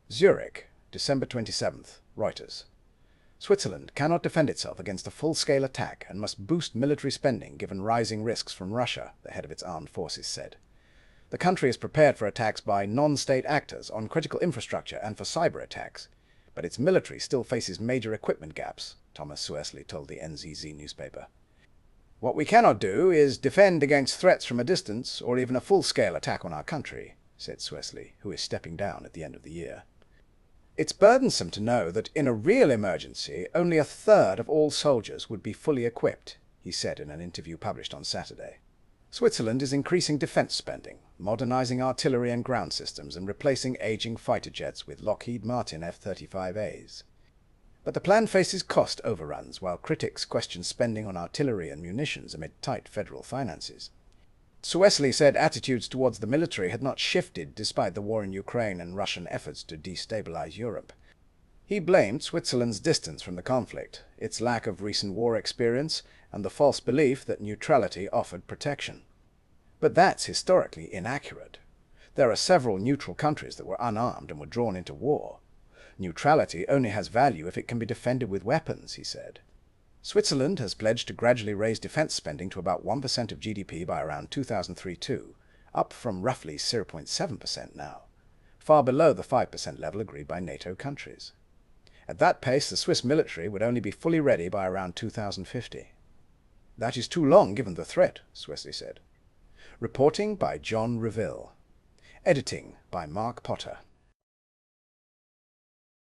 Zurich, December 27th, Reuters. Switzerland cannot defend itself against a full-scale attack and must boost military spending given rising risks from Russia, the head of its armed forces said. The country is prepared for attacks by non-state actors on critical infrastructure and for cyber attacks, but its military still faces major equipment gaps, Thomas Suessli told the NZZ newspaper. What we cannot do is defend against threats from a distance or even a full-scale attack on our country, said Suessli, who is stepping down at the end of the year. It's burdensome to know that in a real emergency only a third of all soldiers would be fully equipped, he said in an interview published on Saturday. Switzerland is increasing defence spending, modernising artillery and ground systems and replacing ageing fighter jets with Lockheed Martin F-35As. But the plan faces cost overruns while critics question spending on artillery and munitions amid tight federal finances. Suessli said attitudes towards the military had not shifted despite the war in Ukraine and Russian efforts to destabilize Europe. He blamed Switzerland's distance from the conflict, its lack of recent war experience, and the false belief that neutrality offered protection. But that's historically inaccurate. There are several neutral countries that were unarmed and were drawn into war. Neutrality only has value if it can be defended with weapons, he said. Switzerland has pledged to gradually raise defence spending to about 1% of GDP by around 2032, up from roughly 0.7% now, far below the 5% level agreed by NATO countries. At that pace, the Swiss military would only be fully ready by around 2050. That is too long given the threat, Suessli said. Reporting by John Reville. Editing by Mark Potter.